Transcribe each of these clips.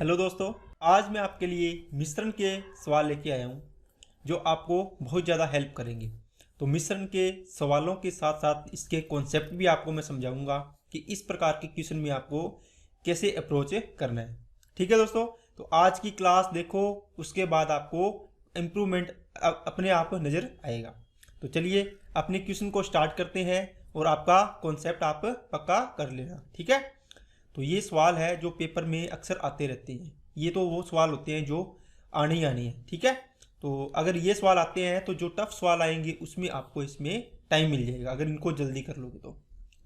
Hello दोस्तों, आज मैं आपके लिए मिश्रण के सवाल लेके आया हूँ जो आपको बहुत ज़्यादा हेल्प करेंगे। तो मिश्रण के सवालों के साथ साथ इसके कॉन्सेप्ट भी आपको मैं समझाऊंगा कि इस प्रकार के क्वेश्चन में आपको कैसे अप्रोच करना है। ठीक है दोस्तों, तो आज की क्लास देखो, उसके बाद आपको इम्प्रूवमेंट अपने आप नज़र आएगा। तो चलिए अपने क्वेश्चन को स्टार्ट करते हैं और आपका कॉन्सेप्ट आप पक्का कर लेना। ठीक है, तो ये सवाल है जो पेपर में अक्सर आते रहते हैं। ये तो वो सवाल होते हैं जो आने ही आने हैं। ठीक है, तो अगर ये सवाल आते हैं तो जो टफ सवाल आएंगे उसमें आपको इसमें टाइम मिल जाएगा अगर इनको जल्दी कर लोगे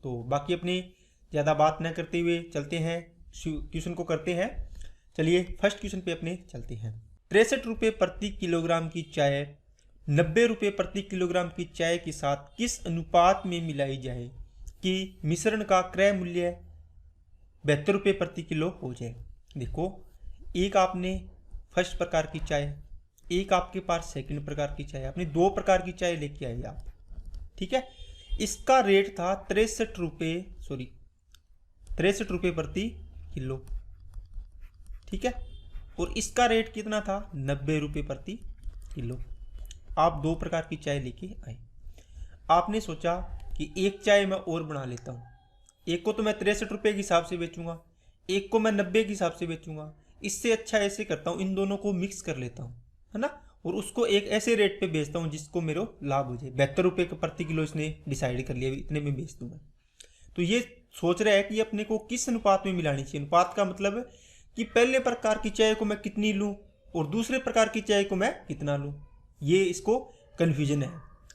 तो बाकी अपनी ज़्यादा बात न करते हुए चलते हैं, क्वेश्चन को करते हैं। चलिए फर्स्ट क्वेश्चन पे अपने चलते हैं। 63 रुपये प्रति किलोग्राम की चाय 90 रुपये प्रति किलोग्राम की चाय के साथ किस अनुपात में मिलाई जाए कि मिश्रण का क्रय मूल्य 72 रुपये प्रति किलो हो जाए। देखो, एक आपने फर्स्ट प्रकार की चाय, एक आपके पास सेकंड प्रकार की चाय, आपने दो प्रकार की चाय लेके आई आप। ठीक है, इसका रेट था 63 रुपये प्रति किलो। ठीक है, और इसका रेट कितना था 90 रुपये प्रति किलो। आप दो प्रकार की चाय लेके आए। आपने सोचा कि एक चाय मैं और बना लेता हूँ, एक को तो मैं 63 रुपये के हिसाब से बेचूंगा, एक को मैं 90 के हिसाब से बेचूंगा। इससे अच्छा ऐसे करता हूँ, इन दोनों को मिक्स कर लेता हूँ, है ना, और उसको एक ऐसे रेट पे बेचता हूँ जिसको मेरे लाभ हो जाए। 72 रुपये का प्रति किलो इसने डिसाइड कर लिया, इतने में बेच दूंगा। तो ये सोच रहा है कि अपने को किस अनुपात में मिलानी चाहिए। अनुपात का मतलब कि पहले प्रकार की चाय को मैं कितनी लूँ और दूसरे प्रकार की चाय को मैं कितना लूँ। ये इसको कन्फ्यूजन है।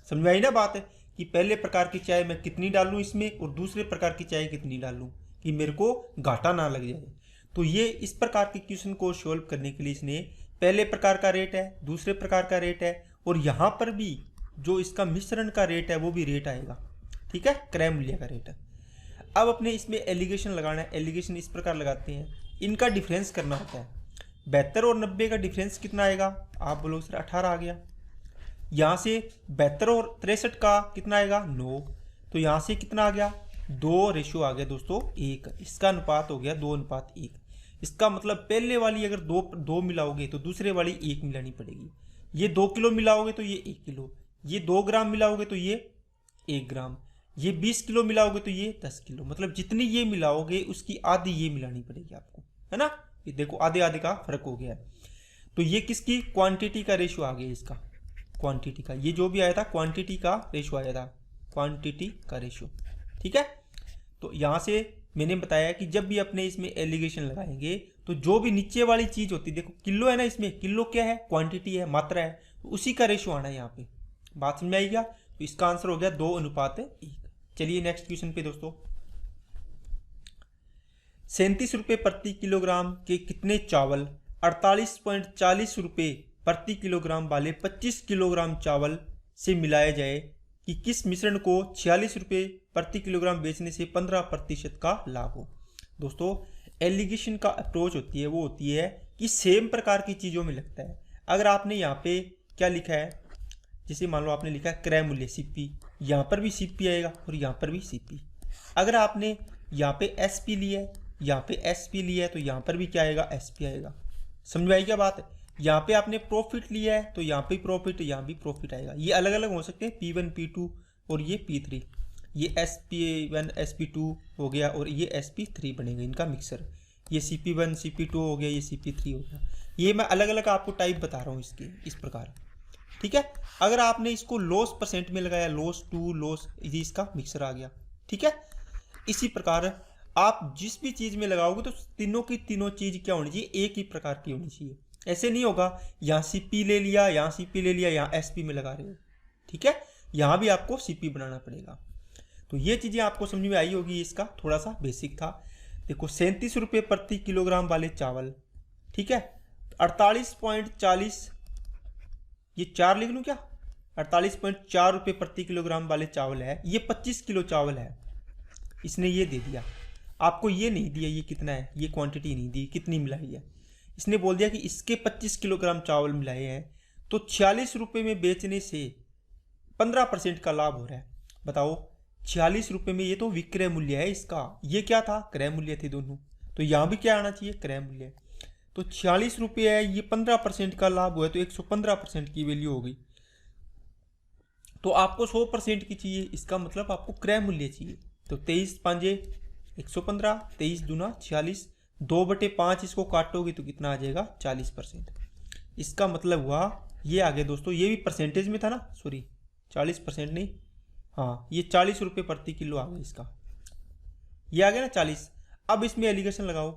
समझ में आई ना बात है कि पहले प्रकार की चाय मैं कितनी डालूं इसमें और दूसरे प्रकार की चाय कितनी डालूं कि मेरे को घाटा ना लग जाए। तो ये इस प्रकार के क्वेश्चन को सॉल्व करने के लिए इसने पहले प्रकार का रेट है, दूसरे प्रकार का रेट है, और यहाँ पर भी जो इसका मिश्रण का रेट है वो भी रेट आएगा। ठीक है, क्रय मूल्य का रेट है। अब अपने इसमें एलिगेशन लगाना है। एलिगेशन इस प्रकार लगाते हैं, इनका डिफरेंस करना होता है। 72 और 90 का डिफरेंस कितना आएगा, आप बोलो सर 18 आ गया। यहाँ से 72 और 63 का कितना आएगा 9, तो यहाँ से कितना आ गया 2 रेशियो आ गया दोस्तों 1। इसका अनुपात हो गया 2:1। इसका मतलब पहले वाली अगर दो मिलाओगे तो दूसरे वाली 1 मिलानी पड़ेगी। ये 2 किलो मिलाओगे तो ये 1 किलो, ये 2 ग्राम मिलाओगे तो ये 1 ग्राम, ये 20 किलो मिलाओगे तो ये 10 किलो। मतलब जितनी ये मिलाओगे उसकी आधी ये मिलानी पड़ेगी आपको, है ना। ये देखो आधे आधे का फर्क हो गया है। तो ये किसकी क्वांटिटी का रेशियो आ गया, इसका क्वांटिटी का, ये जो भी आया था क्वांटिटी का रेशियो आया था, क्वांटिटी का रेशियो। ठीक है, तो यहाँ से मैंने बताया कि जब भी अपने इसमें एलिगेशन लगाएंगे तो जो भी नीचे वाली चीज होती है, देखो किलो है ना, इसमें किलो क्या है, क्वांटिटी है, मात्रा है, तो उसी का रेशियो आना है यहाँ पे। बात समझ में आई क्या। तो इसका आंसर हो गया 2:1। चलिए नेक्स्ट क्वेश्चन पे दोस्तों। 37 रुपये प्रति किलोग्राम के कितने चावल 48.40 रुपये प्रति किलोग्राम वाले 25 किलोग्राम चावल से मिलाया जाए कि किस मिश्रण को 46 रुपये प्रति किलोग्राम बेचने से 15% का लाभ हो। दोस्तों, एलिगेशन का अप्रोच होती है वो होती है कि सेम प्रकार की चीज़ों में लगता है। अगर आपने यहाँ पे क्या लिखा है, जैसे मान लो आपने लिखा है क्रय मूल्य CP, यहाँ पर भी CP आएगा और यहाँ पर भी CP। अगर आपने यहाँ पे SP लिया है, यहाँ पे SP लिया है, तो यहाँ पर भी क्या आएगा, SP आएगा। समझ में आई क्या बात है। यहाँ पे आपने प्रॉफिट लिया है तो यहाँ पे प्रॉफिट, यहाँ भी प्रॉफिट आएगा। ये अलग अलग हो सकते हैं, P1 P2 और ये P3, ये SP1 SP2 हो गया और ये SP3 बनेगा इनका मिक्सर। ये CP1 CP2 हो गया, ये CP3 हो गया। ये मैं अलग अलग आपको टाइप बता रहा हूँ इसके, इस प्रकार। ठीक है, अगर आपने इसको लॉस परसेंट में लगाया, लॉस 2 लॉस, ये इसका मिक्सर आ गया। ठीक है, इसी प्रकार आप जिस भी चीज़ में लगाओगे तो तीनों की तीनों चीज़ क्या होनी चाहिए, एक ही प्रकार की होनी चाहिए। ऐसे नहीं होगा यहाँ CP ले लिया, यहाँ CP ले लिया, यहाँ SP में लगा रहे हो। ठीक है, यहाँ भी आपको CP बनाना पड़ेगा। तो ये चीज़ें आपको समझ में आई होगी। इसका थोड़ा सा बेसिक था। देखो 37 रुपये प्रति किलोग्राम वाले चावल, ठीक है, 48.40, ये 4 लिख लूँ क्या, 48.4 रुपये प्रति किलोग्राम वाले चावल है। ये 25 किलो चावल है, इसने ये दे दिया आपको, ये नहीं दिया ये कितना है, ये क्वांटिटी नहीं दी कितनी मिलाई है। इसने बोल दिया कि इसके 25 किलोग्राम चावल मिलाए हैं तो 46 रुपये में बेचने से 15% का लाभ हो रहा है। बताओ 46 रुपये में, ये तो विक्रय मूल्य है इसका, ये क्या था क्रय मूल्य थे दोनों। तो यहाँ भी क्या आना चाहिए, क्रय मूल्य। तो 46 रुपये है, ये 15% का लाभ हुआ है, तो 115% की वैल्यू हो गई। तो आपको 100% की चाहिए, इसका मतलब आपको क्रय मूल्य चाहिए। तो 23 पांजे 115, 23 दूना 46, 2/5 इसको काटोगे तो कितना आ जाएगा 40%। इसका मतलब हुआ ये आ गया दोस्तों, ये भी परसेंटेज में था ना, सॉरी 40% नहीं, हाँ ये 40 रुपये प्रति किलो आ गया इसका, ये आ गया ना 40। अब इसमें एलिगेशन लगाओ,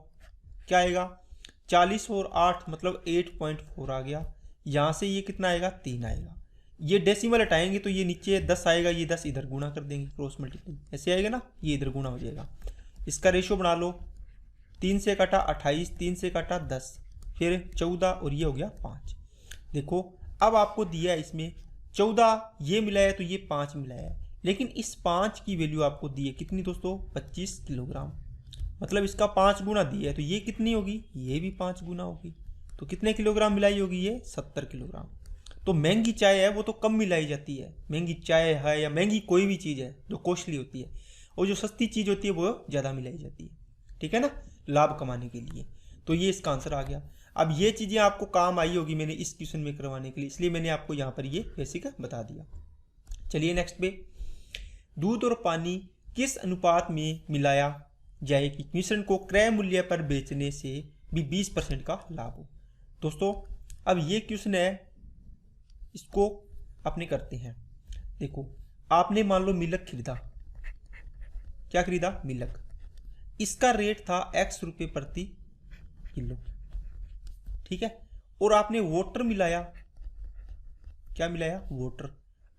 क्या आएगा 40 और 8 मतलब 8.4 आ गया। यहाँ से ये कितना आएगा 3 आएगा। ये डेसिमल हटाएंगे तो ये नीचे 10 आएगा, ये 10 इधर गुणा कर देंगे, क्रॉस मल्टीप्लाई ऐसे आएगा ना, ये इधर गुणा हो जाएगा। इसका रेशो बना लो, 3 से काटा 28, 3 से काटा 10, फिर 14 और ये हो गया 5। देखो अब आपको दिया है इसमें 14 ये मिला है तो ये 5 मिला है, लेकिन इस 5 की वैल्यू आपको दी है कितनी दोस्तों 25 किलोग्राम, मतलब इसका 5 गुना दिया है तो ये कितनी होगी, ये भी 5 गुना होगी। तो कितने किलोग्राम मिलाई होगी, ये 70 किलोग्राम। तो महंगी चाय है वो तो कम मिलाई जाती है, महंगी चाय है या महंगी कोई भी चीज़ है जो कॉस्टली होती है, और जो सस्ती चीज़ होती है वो ज़्यादा मिलाई जाती है, ठीक है ना, लाभ कमाने के लिए। तो ये इसका आंसर आ गया। अब ये चीज़ें आपको काम आई होगी मैंने इस क्वेश्चन में करवाने के लिए, इसलिए मैंने आपको यहाँ पर ये बेसिक बता दिया। चलिए नेक्स्ट पे, दूध और पानी किस अनुपात में मिलाया जाए कि मिश्रण को क्रय मूल्य पर बेचने से भी 20% का लाभ हो। दोस्तों अब ये क्वेश्चन है, इसको अपने करते हैं। देखो आपने मान लो मिल्क खरीदा, क्या खरीदा मिल्क, इसका रेट था x रुपये प्रति किलो, ठीक है, और आपने वाटर मिलाया, क्या मिलाया वाटर,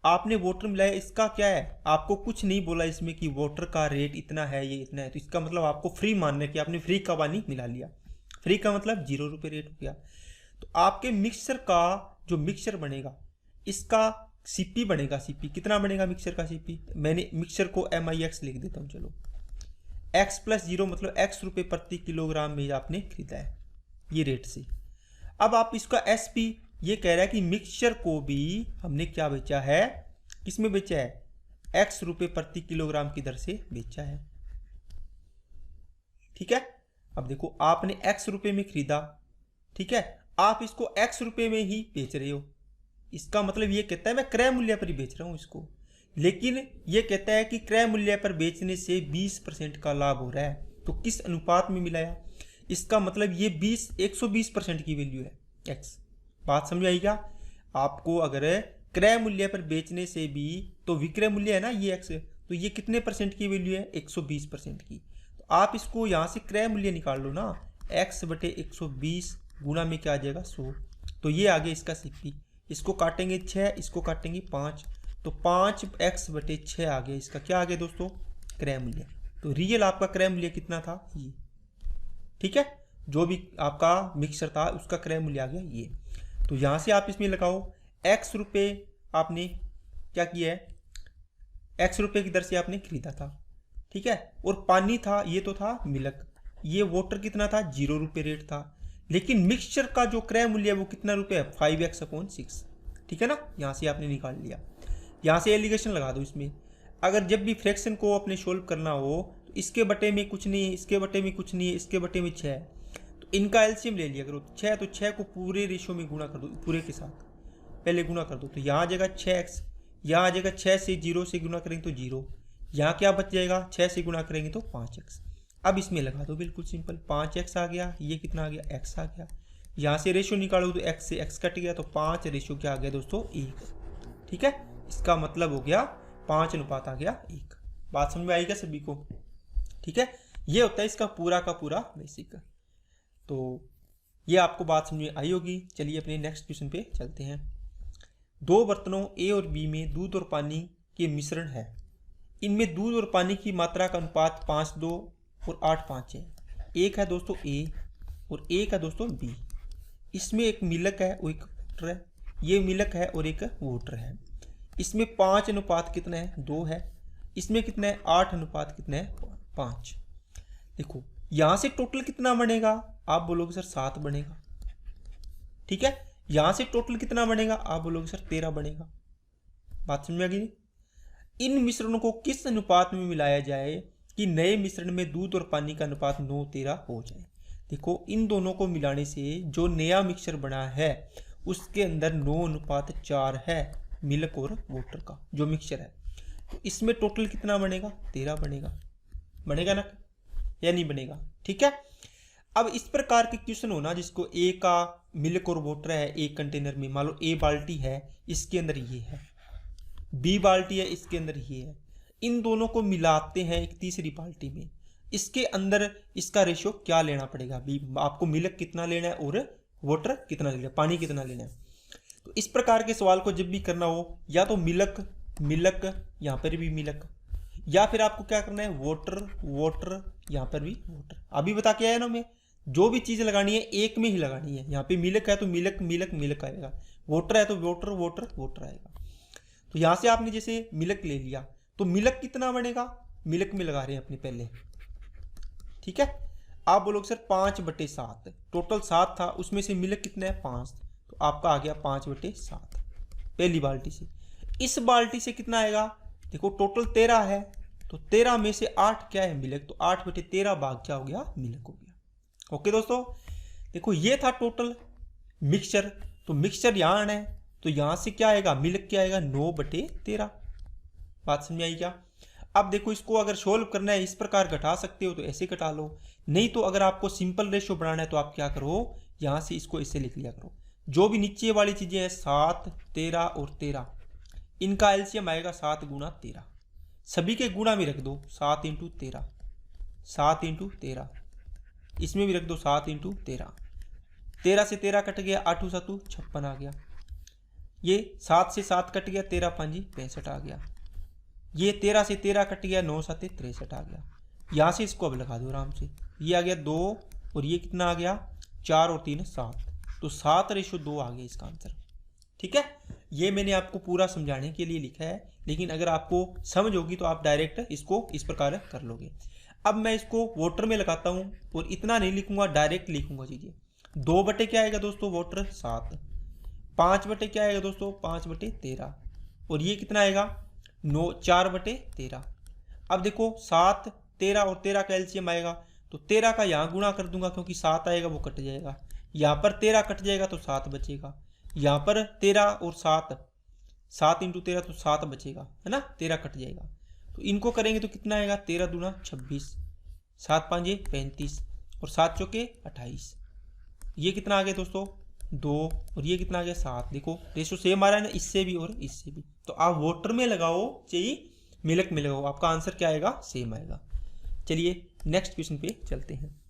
आपने वाटर मिलाया, इसका क्या है आपको कुछ नहीं बोला इसमें कि वाटर का रेट इतना है ये इतना है, तो इसका मतलब आपको फ्री मानने कि आपने फ्री का पानी मिला लिया, फ्री का मतलब 0 रुपये रेट हो गया। तो आपके मिक्सचर का जो मिक्सचर बनेगा इसका सीपी बनेगा, सीपी कितना बनेगा मिक्सचर का सीपी, मैंने मिक्सचर को MIX लिख देता हूँ, चलो x + 0 मतलब x रुपये प्रति किलोग्राम में आपने खरीदा है ये रेट से। अब आप इसका SP ये कह रहा है कि मिक्सचर को भी हमने क्या बेचा है, किसमें बेचा है x रुपये प्रति किलोग्राम की दर से बेचा है, ठीक है। अब देखो आपने x रुपये में खरीदा, ठीक है, आप इसको x रुपये में ही बेच रहे हो, इसका मतलब ये कहता है मैं क्रय मूल्य पर ही बेच रहा हूं इसको, लेकिन ये कहता है कि क्रय मूल्य पर बेचने से 20% का लाभ हो रहा है। तो किस अनुपात में मिलाया, इसका मतलब ये 120% की वैल्यू है x, बात समझ आई क्या आपको। अगर क्रय मूल्य पर बेचने से भी, तो विक्रय मूल्य है ना ये x, तो ये कितने परसेंट की वैल्यू है 120% की। तो आप इसको यहाँ से क्रय मूल्य निकाल लो ना, x/120 गुणा में क्या आ जाएगा 100, तो ये आगे इसका सीपी, इसको काटेंगे 6, इसको काटेंगे 5, तो 5x/6 आ गया इसका, क्या आ गया दोस्तों क्रय मूल्य। तो रियल आपका क्रय मूल्य कितना था ये, ठीक है, जो भी आपका मिक्सर था उसका क्रय मूल्य आ गया ये। तो यहाँ से आप इसमें लगाओ x रुपये आपने क्या किया है, x रुपये की दर से आपने खरीदा था, ठीक है, और पानी था ये तो था मिल्क, ये वाटर कितना था 0 रुपये रेट था, लेकिन मिक्सचर का जो क्रय मूल्य है वो कितना रुपये है 5x/6, ठीक है ना, यहाँ से आपने निकाल लिया। यहाँ से एलिगेशन लगा दो इसमें, अगर जब भी फ्रैक्शन को अपने सोल्व करना हो तो इसके बटे में कुछ नहीं है, इसके बटे में कुछ नहीं है, इसके बटे में 6 है, तो इनका एलसीएम ले लिया करो 6, तो 6 को पूरे रेशो में गुणा कर दो, पूरे के साथ पहले गुणा कर दो, तो यहाँ आ जाएगा 6x, यहाँ आ जाएगा 6 से 0 से गुणा करेंगे तो 0, यहाँ क्या बच जाएगा 6 से गुणा करेंगे तो 5x। अब इसमें लगा दो बिल्कुल सिंपल, 5x आ गया, ये कितना आ गया x आ गया, यहाँ से रेशो निकालो तो x से x कट गया, तो 5 रेशो क्या आ गया दोस्तों 1, ठीक है, इसका मतलब हो गया 5 अनुपात आ गया 1। बात समझ में आई क्या सभी को, ठीक है, ये होता है इसका पूरा का पूरा बेसिक। तो ये आपको बात समझ में आई होगी। चलिए अपने नेक्स्ट क्वेश्चन पे चलते हैं। 2 बर्तनों A और B में दूध और पानी के मिश्रण है, इनमें दूध और पानी की मात्रा का अनुपात 5:2 और 8:5 है। एक है दोस्तों A और एक है दोस्तों B, इसमें एक मिल्क है और एक वाटर है, ये मिल्क है और एक वाटर है, इसमें 5 अनुपात कितना है 2 है, इसमें कितना है 8 अनुपात कितना है 5। देखो यहाँ से टोटल कितना बनेगा, आप बोलोगे सर 7 बनेगा, ठीक है, यहाँ से टोटल कितना बनेगा, आप बोलोगे सर 13 बनेगा। बात समझ में आ गई। इन मिश्रणों को किस अनुपात में मिलाया जाए कि नए मिश्रण में दूध और पानी का अनुपात 9:13 हो जाए। देखो इन दोनों को मिलाने से जो नया मिक्सचर बना है उसके अंदर 9:4 है मिल्क और वाटर का जो मिक्सचर है। तो इसमें टोटल कितना बनेगा? 13 बनेगा। बनेगा ना या नहीं बनेगा? ठीक है। अब इस प्रकार के क्वेश्चन हो ना जिसको ए का मिल्क और वाटर है एक कंटेनर में, मान लो ए बाल्टी है इसके अंदर ये है, बी बाल्टी है इसके अंदर ये है, इन दोनों को मिलाते हैं एक तीसरी बाल्टी में, इसके अंदर इसका रेशियो क्या लेना पड़ेगा? बी आपको मिल्क कितना लेना है और वाटर कितना लेना है, पानी कितना लेना है। तो इस प्रकार के सवाल को जब भी करना हो या तो मिल्क मिल्क यहाँ पर भी मिल्क, या फिर आपको क्या करना है वाटर वाटर यहाँ पर भी वाटर। अभी बता के आया ना मैं, जो भी चीज़ लगानी है एक में ही लगानी है। यहाँ पे मिल्क है तो मिल्क मिल्क मिल्क आएगा, वाटर है तो वाटर वाटर वाटर आएगा। तो यहाँ से आपने जैसे मिल्क ले लिया तो मिल्क कितना बनेगा? मिल्क में लगा रहे हैं अपने पहले, ठीक है। आप बोलोगे सर 5/7, टोटल 7 था उसमें से मिल्क कितना है? 5, तो आपका आ गया 5/7 पहली बाल्टी से। इस बाल्टी से कितना आएगा? देखो टोटल 13 है तो 13 में से 8 क्या है? मिल्क। तो 8/13 भाग क्या हो गया? मिल्क हो गया। ओके दोस्तों, देखो ये था टोटल मिक्सचर। तो मिक्सचर यहाँ आना है तो यहाँ से क्या आएगा? मिल्क क्या आएगा? 9/13। बात समझ आई क्या? अब देखो इसको अगर सोल्व करना है इस प्रकार घटा सकते हो तो ऐसे घटा लो, नहीं तो अगर आपको सिंपल रेशियो बनाना है तो आप क्या करो, यहाँ से इसको ऐसे लिख लिया करो। जो भी नीचे वाली चीज़ें हैं 7, 13 और 13, इनका एलसीएम आएगा 7 × 13। सभी के गुणा में रख दो 7 × 13, 7 × 13, इसमें भी रख दो 7 × 13। 13 से 13 कट गया, 8 × 7 56 आ गया। ये 7 से 7 कट गया, 13 × 5 65 आ गया। ये 13 से 13 कट गया, 9 × 7 63 आ गया। यहाँ से इसको अब लगा दो आराम से, ये आ गया 2 और ये कितना आ गया? 4 और 3 7, तो 7/2 आ गया इसका आंसर। ठीक है, ये मैंने आपको पूरा समझाने के लिए लिखा है, लेकिन अगर आपको समझ होगी तो आप डायरेक्ट इसको इस प्रकार कर लोगे। अब मैं इसको वाटर में लगाता हूँ और इतना नहीं लिखूंगा, डायरेक्ट लिखूंगा चीज़ें। 2 क्या आएगा दोस्तों? वाटर 7। 5 क्या आएगा दोस्तों? 5/13। और ये कितना आएगा? 4/13। अब देखो 7, 13 और 13 का एलसीएम आएगा तो 13 का यहाँ गुणा कर दूंगा क्योंकि 7 आएगा वो कट जाएगा, यहाँ पर 13 कट जाएगा तो 7 बचेगा, यहाँ पर 13 और 7, 7 × 13 तो 7 बचेगा, है ना, 13 कट जाएगा। तो इनको करेंगे तो कितना आएगा? 13 दूना 26, 7 × 5 35 और 7 चौके 28। ये कितना आ गया दोस्तों? 2 और ये कितना आ गया? 7। देखो रेशो सेम आ रहा है ना, इससे भी और इससे भी। तो आप वाटर में लगाओ चाहिए मिल्क में लगाओ, आपका आंसर क्या आएगा? सेम आएगा। चलिए नेक्स्ट क्वेश्चन पे चलते हैं।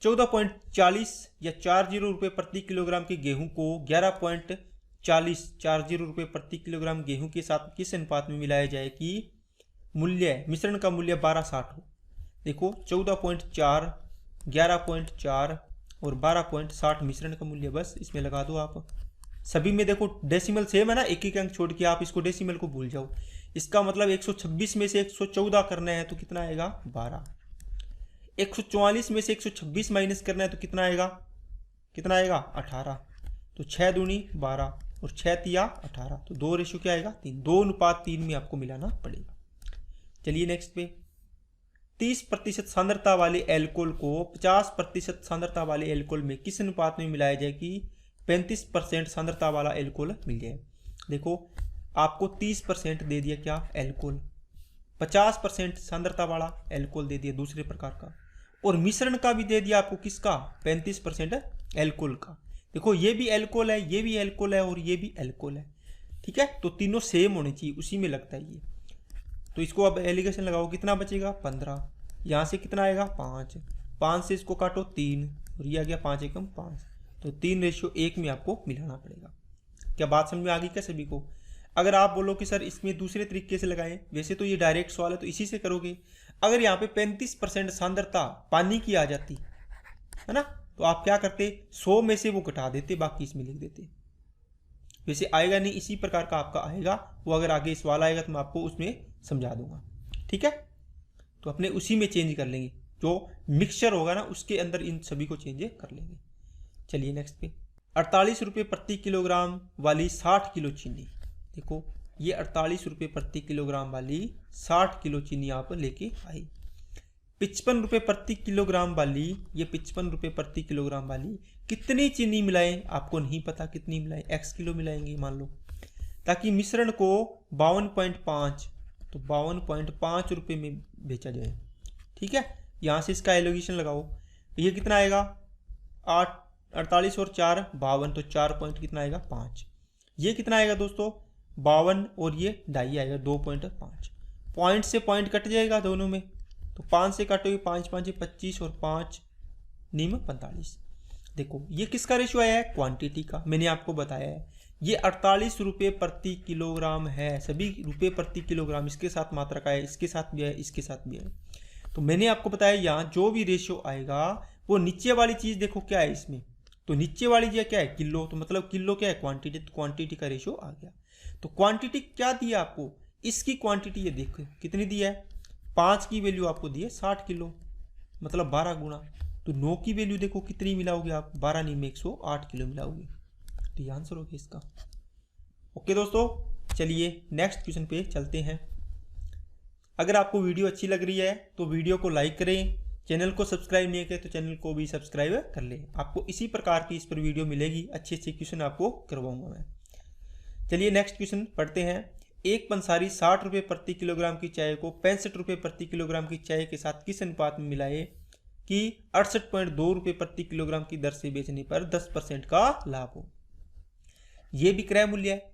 14.40 या 40 रुपये प्रति किलोग्राम के गेहूं को 11.40 रुपये प्रति किलोग्राम गेहूं के साथ किस अनुपात में मिलाया जाए कि मिश्रण का मूल्य 12.60 हो। देखो 14.4, 11.4 और 12.60 मिश्रण का मूल्य, बस इसमें लगा दो आप। सभी में देखो डेसिमल सेम है ना, एक एक अंक छोड़ के आप इसको डेसिमल को भूल जाओ। इसका मतलब 126 में से 114 करना है तो कितना आएगा? 12। 144 में से 126 माइनस करना है तो कितना आएगा? 18। तो 6 दूनी 12 और 6 तिया 18, तो 2 रेशो क्या आएगा? 3। 2:3 में आपको मिलाना पड़ेगा। चलिए नेक्स्ट पे, 30% सांद्रता वाले एल्कोहल को 50% सांद्रता वाले एल्कोहल में किस अनुपात में मिलाया जाए कि 35% सांद्रता वाला एल्कोहल मिल जाए। देखो आपको 30% दे दिया क्या? एल्कोहल। 50% सांद्रता वाला एल्कोहल दे दिया दूसरे प्रकार का, और मिश्रण का भी दे दिया आपको किसका? 35% एल्कोहल का। देखो ये भी एल्कोहल है, ये भी एल्कोहल है और ये भी एल्कोहल है, ठीक है। तो तीनों सेम होने चाहिए, उसी में लगता है ये। तो इसको अब एलिगेशन लगाओ, कितना बचेगा? 15। यहाँ से कितना आएगा? 5। 5 से इसको काटो 3 और ये आ गया 5 एकम 5। तो 3:1 में आपको मिलाना पड़ेगा। क्या बात समझ में आ गई क्या सभी को? अगर आप बोलो कि सर इसमें दूसरे तरीके से लगाएं, वैसे तो ये डायरेक्ट सवाल है तो इसी से करोगे। अगर यहाँ पे 35% सांद्रता पानी की आ जाती है ना, तो आप क्या करते? 100 में से वो घटा देते, बाकी इसमें लिख देते। वैसे आएगा नहीं, इसी प्रकार का आपका आएगा वो। अगर आगे सवाल आएगा तो मैं आपको उसमें समझा दूंगा, ठीक है। तो अपने उसी में चेंज कर लेंगे, जो मिक्सचर होगा ना उसके अंदर इन सभी को चेंज कर लेंगे। चलिए नेक्स्ट पे, 48 रुपये प्रति किलोग्राम वाली 60 किलो चीनी। देखो ये 48 रुपये प्रति किलोग्राम वाली 60 किलो चीनी आप लेके आई। 55 रुपये प्रति किलोग्राम वाली, ये 55 रुपये प्रति किलोग्राम वाली कितनी चीनी मिलाएं, आपको नहीं पता कितनी मिलाएं, x किलो मिलाएंगे मान लो, ताकि मिश्रण को 52.5, तो 52.5 रुपये में बेचा जाए। ठीक है, यहाँ से इसका एलोगेशन लगाओ, ये कितना आएगा 48 और 4 52, तो 4 पॉइंट कितना आएगा 5। ये कितना आएगा दोस्तों 52 और ये 2.5 आएगा 2.5। पॉइंट से पॉइंट कट जाएगा दोनों में, तो 5 से काटोगे 5 5 25 और 5 निम 45। देखो ये किसका रेशियो आया है, क्वांटिटी का। मैंने आपको बताया है ये 48 रुपये प्रति किलोग्राम है, सभी रुपये प्रति किलोग्राम, इसके साथ मात्रा का है, इसके साथ भी है, इसके साथ भी है। तो मैंने आपको बताया यहाँ जो भी रेशियो आएगा वो नीचे वाली चीज़ देखो क्या है इसमें, तो नीचे वाली चीज़ क्या है किलो, तो मतलब किलो क्या है क्वांटिटी, तो क्वांटिटी का रेशियो आ गया। तो क्वांटिटी क्या दिया आपको, इसकी क्वांटिटी ये देखो कितनी दी है, 5 की वैल्यू आपको दी है 60 किलो, मतलब 12 गुना। तो 9 की वैल्यू देखो कितनी मिलाओगे आप, 12 नहीं में 108 किलो मिलाओगे, तो ये आंसर होगा इसका। ओके दोस्तों, चलिए नेक्स्ट क्वेश्चन पे चलते हैं। अगर आपको वीडियो अच्छी लग रही है तो वीडियो को लाइक करें, चैनल को सब्सक्राइब नहीं किया तो चैनल को भी सब्सक्राइब कर लें। आपको इसी प्रकार की इस पर वीडियो मिलेगी, अच्छे अच्छे क्वेश्चन आपको करवाऊंगा मैं। चलिए नेक्स्ट क्वेश्चन पढ़ते हैं। एक पंसारी 60 रुपये प्रति किलोग्राम की चाय को 65 रुपये प्रति किलोग्राम की चाय के साथ किस अनुपात में मिलाए कि 68.2 रुपये प्रति किलोग्राम की दर से बेचने पर 10% का लाभ हो। ये भी क्रय मूल्य है,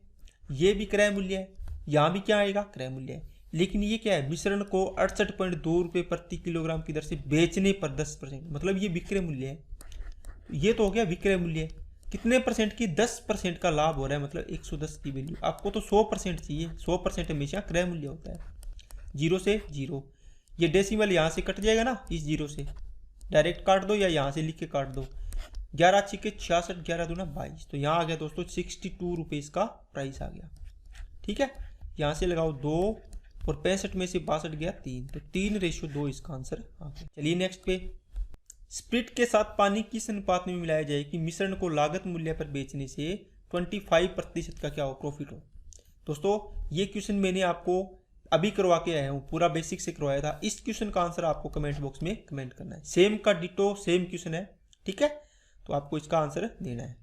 ये भी क्रय मूल्य है, यहाँ भी क्या आएगा क्रय मूल्य है, लेकिन ये क्या है मिश्रण को 68.2 रुपये प्रति किलोग्राम की दर से बेचने पर 10%, मतलब ये विक्रय मूल्य है। ये तो हो गया विक्रय मूल्य, कितने परसेंट की 10% का लाभ हो रहा है, मतलब 110 की वैल्यू। आपको तो 100% चाहिए, 100% हमेशा क्रय मूल्य होता है। 0 से 0, ये डेसिमल यहाँ से कट जाएगा ना, इस 0 से डायरेक्ट काट दो या यहाँ से लिख के काट दो। 11 छिके 66, 11 दूना 22, तो यहाँ आ गया दोस्तों 62 रुपये इसका प्राइस आ गया। ठीक है, यहाँ से लगाओ 2 और 65 में से 62 गया 3, तो 3:2 इसका आंसर आ गया। चलिए नेक्स्ट पे, स्प्रिट के साथ पानी किस अनुपात में मिलाया जाए कि मिश्रण को लागत मूल्य पर बेचने से 25% का क्या हो प्रॉफिट हो। दोस्तों ये क्वेश्चन मैंने आपको अभी करवा के आया हूँ, पूरा बेसिक से करवाया था। इस क्वेश्चन का आंसर आपको कमेंट बॉक्स में कमेंट करना है। सेम का डिटो सेम क्वेश्चन है, ठीक है, तो आपको इसका आंसर देना है।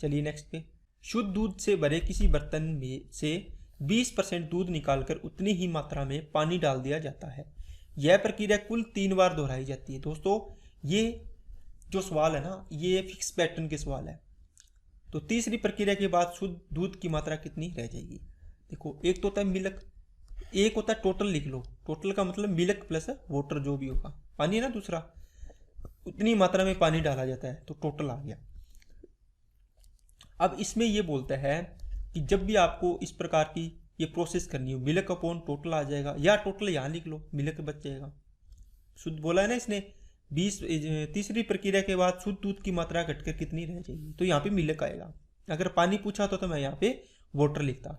चलिए नेक्स्ट पे, शुद्ध दूध से भरे किसी बर्तन में से 20% दूध निकालकर उतनी ही मात्रा में पानी डाल दिया जाता है। यह प्रक्रिया कुल 3 बार दोहराई जाती है। दोस्तों ये जो सवाल है ना, ये फिक्स पैटर्न के सवाल है। तो तीसरी प्रक्रिया के बाद शुद्ध दूध की मात्रा कितनी रह जाएगी। देखो एक तो होता है मिल्क, एक होता है टोटल, लिख लो टोटल का मतलब मिल्क प्लस वाटर जो भी होगा, पानी है ना दूसरा, उतनी मात्रा में पानी डाला जाता है, तो टोटल आ गया। अब इसमें ये बोलता है कि जब भी आपको इस प्रकार की ये प्रोसेस करनी हो, मिल्क अपॉन टोटल आ जाएगा, या टोटल यहाँ लिख लो, मिल्क बच जाएगा। शुद्ध बोला है ना इसने, 20 तीसरी प्रक्रिया के बाद शुद्ध दूध की मात्रा घटकर कितनी रह जाएगी, तो यहाँ पे मिल्क आएगा। अगर पानी पूछा तो मैं यहाँ पे वाटर लिखता।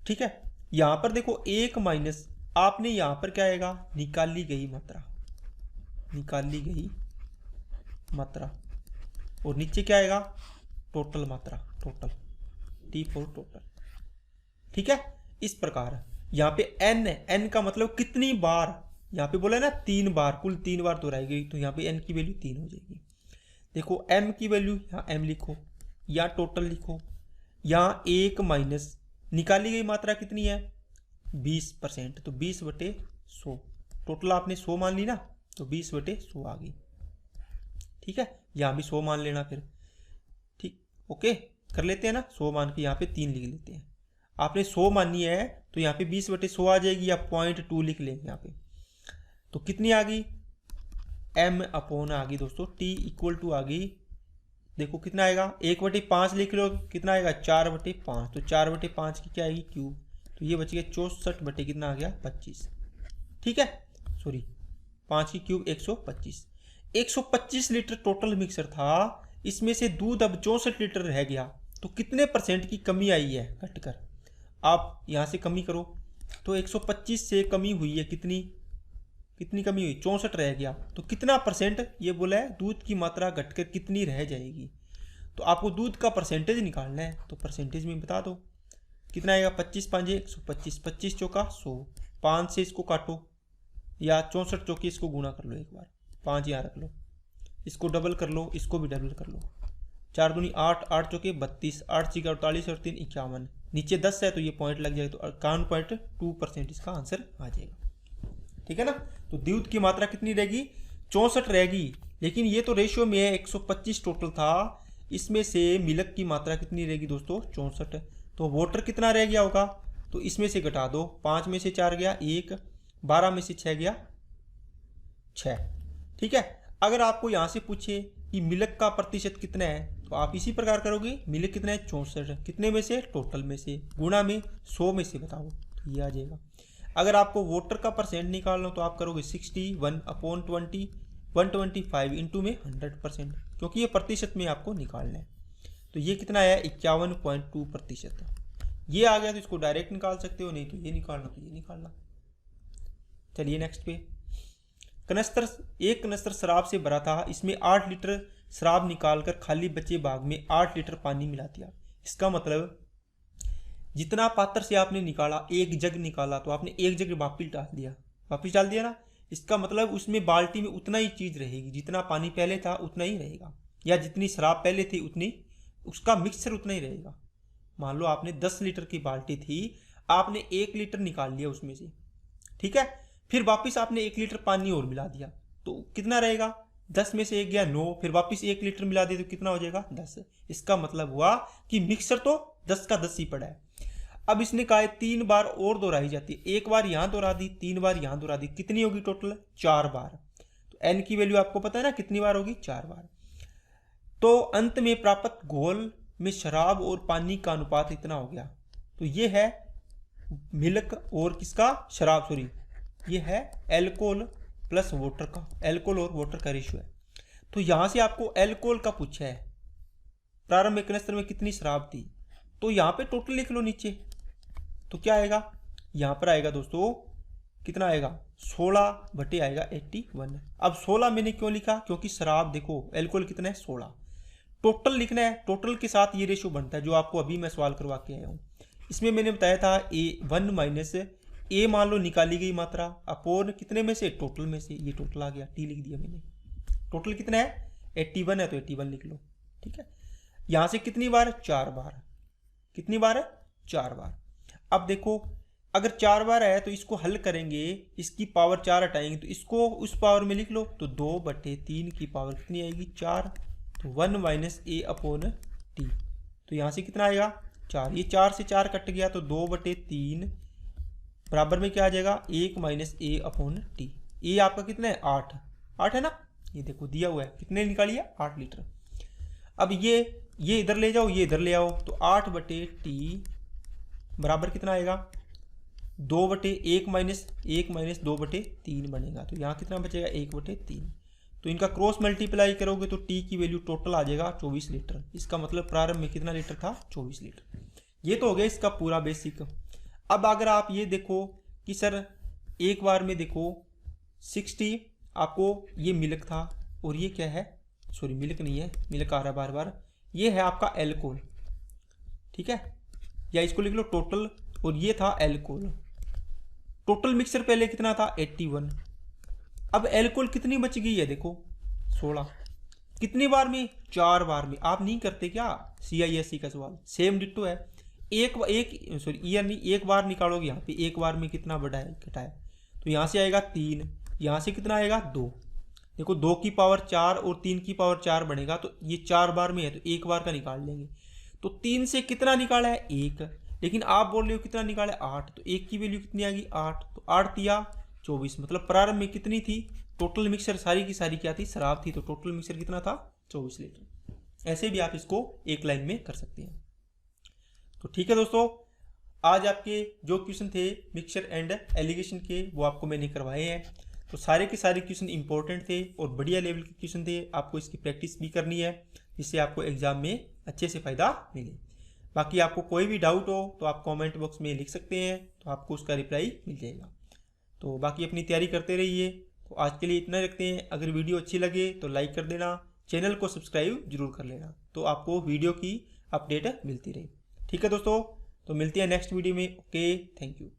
ठीक है, यहाँ पर देखो एक माइनस, आपने यहाँ पर क्या आएगा निकाली गई मात्रा, निकाली गई मात्रा, और नीचे क्या आएगा टोटल मात्रा, टोटल टी फॉर टोटल। ठीक है, इस प्रकार यहाँ पे एन है, एन का मतलब कितनी बार, यहाँ पे बोला है ना 3 बार, कुल 3 बार दोहराई गई, तो यहाँ पे एन की वैल्यू 3 हो जाएगी। देखो एम की वैल्यू यहाँ एम लिखो या टोटल लिखो, यहाँ एक माइनस निकाली गई मात्रा कितनी है 20%, तो 20/100, टोटल आपने 100 मान ली ना, तो 20/100 आ गई। ठीक है, यहाँ भी 100 मान लेना फिर, ठीक ओके कर लेते हैं ना, 100 मान के यहाँ पे 3 लिख लेते हैं। आपने 100 माननी है तो यहाँ पे 20/100 आ जाएगी, या 0.2 लिख लेंगे यहाँ पे, तो कितनी आ गई m अपॉन आ गई दोस्तों, t इक्वल टू आ गई, देखो कितना आएगा 1/5 लिख लो, कितना आएगा 4/5, तो 4/5 की क्या आएगी क्यूब, तो ये बच गया 64 कितना आ गया 25। ठीक है, सॉरी 5 की क्यूब 125, 125 लीटर टोटल मिक्सर था, इसमें से दूध अब 64 लीटर रह गया, तो कितने % की कमी आई है घटकर। आप यहाँ से कमी करो, तो 125 से कमी हुई है कितनी, कितनी कमी हुई 64 रह गया, तो कितना % ये बोला है दूध की मात्रा घटकर कितनी रह जाएगी। तो आपको दूध का परसेंटेज निकालना है, तो परसेंटेज में बता दो कितना आएगा, 25 5 125, 25 चौका 100, 5 से इसको काटो, या 64 चौके इसको गुना कर लो एक बार, 5 यहाँ रख लो, इसको डबल कर लो, इसको भी डबल कर लो, 4 दूनी 8, 8 चौके 32, 8 छीका 48 और 3 51, नीचे 10 है तो ये पॉइंट लग जाएगा, तो 51.2% इसका आंसर आ जाएगा। ठीक है ना। तो दूध की मात्रा कितनी रहेगी, 64 रहेगी, लेकिन ये तो रेशियो में है 125 टोटल था, इसमें से मिल्क की मात्रा कितनी रहेगी दोस्तों, 64। तो वाटर कितना रह गया होगा, तो इसमें से घटा दो, 5 में से 4 गया 1, 12 में से 6 गया 6। ठीक है। अगर आपको यहाँ से पूछे कि मिल्क का प्रतिशत कितना है, तो आप इसी प्रकार करोगे, मिल्क कितना है 64, कितने में से, टोटल में से, गुणा में 100 में से बताओ, तो ये आ जाएगा। अगर आपको वाटर का परसेंट निकालना हो तो आप करोगे 61/20, 125 इंटू में 100%, क्योंकि ये प्रतिशत में आपको निकालना है। तो ये कितना है 51.2%। ये आ गया तो इसको डायरेक्ट निकाल सकते हो, नहीं तो ये निकालना तो ये निकालना। चलिए नेक्स्ट पे, कनस्तर, एक कनस्तर शराब से भरा था, इसमें 8 लीटर शराब निकालकर खाली बचे भाग में 8 लीटर पानी मिला दिया। इसका मतलब जितना पात्र से आपने निकाला, एक जग निकाला, तो आपने एक जग वापिस डाल दिया ना। इसका मतलब उसमें बाल्टी में उतना ही चीज रहेगी, जितना पानी पहले था उतना ही रहेगा, या जितनी शराब पहले थी उतनी, उसका मिक्सचर उतना ही रहेगा। मान लो आपने 10 लीटर की बाल्टी थी, आपने 1 लीटर निकाल लिया उसमें से, ठीक है, फिर वापस आपने 1 लीटर पानी और मिला दिया, तो कितना रहेगा, 10 में से 1 गया 9, फिर वापस 1 लीटर मिला दिया तो कितना हो जाएगा 10। इसका मतलब हुआ कि मिक्सचर तो 10 का 10 ही पड़ा है। अब इसने कहा 3 बार और दोहराई जाती है, 1 बार यहां दोहरा दी, 3 बार यहां दोहरा दी, कितनी होगी टोटल, 4 बार। तो एन की वैल्यू आपको पता है ना कितनी बार होगी, 4 बार। तो अंत में प्राप्त घोल में शराब और पानी का अनुपात इतना हो गया। तो ये है मिल्क और किसका, शराब, सॉरी, ये है एल्कोहल प्लस वाटर का, एल्कोहल और वाटर का रेशियो है। तो यहां से आपको एल्कोहल का पूछा है, प्रारंभिक कनस्तर में कितनी शराब थी, तो यहां पे टोटल लिख लो नीचे, तो क्या आएगा, यहां पर आएगा दोस्तों कितना आएगा, 16 बटे आएगा 81। अब 16 मैंने क्यों लिखा, क्योंकि शराब देखो एल्कोहल कितना है 16, टोटल लिखना है, टोटल के साथ ये रेशियो बनता है, जो आपको अभी मैं सवाल करवा के आया हूं। इसमें मैंने बताया था A1 माइनस ए मान लो निकाली गई मात्रा अपोन कितने में से, टोटल में से, ये टोटल आ गया, टी लिख दिया मैंने। टोटल कितना है 81 है, तो 81 लिख लो। ठीक है, यहां से कितनी बार, 4 बार, कितनी बार है 4 बार। अब देखो अगर 4 बार है तो इसको हल करेंगे, इसकी पावर 4 हटाएंगे तो इसको उस पावर में लिख लो, तो 2/3 की पावर कितनी आएगी 4, तो 1 माइनस ए अपॉन टी। तो यहां से कितना आएगा 4, ये 4 से 4 कट गया, तो 2/3 बराबर में क्या आ जाएगा 1 माइनस ए अपॉन टी। ए आपका कितना है 8 है ना, ये देखो दिया हुआ है, कितने निकालिए 8 लीटर। अब ये इधर ले जाओ, ये इधर ले आओ, तो 8/t बराबर कितना आएगा 2/1 माइनस 2/3 बनेगा। तो यहाँ कितना बचेगा 1/3। तो इनका क्रॉस मल्टीप्लाई करोगे तो टी की वैल्यू टोटल आ जाएगा 24 लीटर। इसका मतलब प्रारंभ में कितना लीटर था 24 लीटर। ये तो हो गया इसका पूरा बेसिक। अब अगर आप ये देखो कि सर एक बार में देखो 60 आपको ये मिल्क था और ये क्या है, सॉरी मिल्क नहीं है, मिल्क आ रहा बार बार, ये है आपका एल्कोहल, ठीक है, या इसको लिख लो टोटल, और ये था एल्कोहल। टोटल मिक्सर पहले कितना था 81। अब एल्कोहल कितनी बच गई है देखो 16, कितनी बार में 4 बार में। आप नहीं करते क्या CISE का सवाल, सेम डिट्टो है, एक ईयर नहीं, एक बार निकालोगे यहाँ पे, एक बार में कितना बढ़ाया घटाया, तो यहाँ से आएगा 3, यहाँ से कितना आएगा 2, देखो 2 की पावर 4 और 3 की पावर 4 बनेगा, तो ये 4 बार में है तो एक बार का निकाल लेंगे। तो 3 से कितना निकाला है 1, लेकिन आप बोल रहे हो कितना निकाला है 8, तो 1 की वैल्यू कितनी आ गई 8, तो 8 दिया 24, मतलब प्रारंभ में कितनी थी टोटल मिक्सर सारी की सारी क्या थी शराब थी, तो टोटल मिक्सर कितना था 24 लीटर। ऐसे भी आप इसको एक लाइन में कर सकते हैं। तो ठीक है दोस्तों, आज आपके जो क्वेश्चन थे मिक्सचर एंड एलिगेशन के वो आपको मैंने करवाए हैं। तो सारे के सारे क्वेश्चन इंपॉर्टेंट थे और बढ़िया लेवल के क्वेश्चन थे, आपको इसकी प्रैक्टिस भी करनी है जिससे आपको एग्जाम में अच्छे से फ़ायदा मिले। बाकी आपको कोई भी डाउट हो तो आप कमेंट बॉक्स में लिख सकते हैं, तो आपको उसका रिप्लाई मिल जाएगा। तो बाकी अपनी तैयारी करते रहिए। तो आज के लिए इतना रखते हैं। अगर वीडियो अच्छी लगे तो लाइक कर देना, चैनल को सब्सक्राइब जरूर कर लेना, तो आपको वीडियो की अपडेट मिलती रहे। ठीक है दोस्तों, तो मिलते हैं नेक्स्ट वीडियो में। Okay, thank you.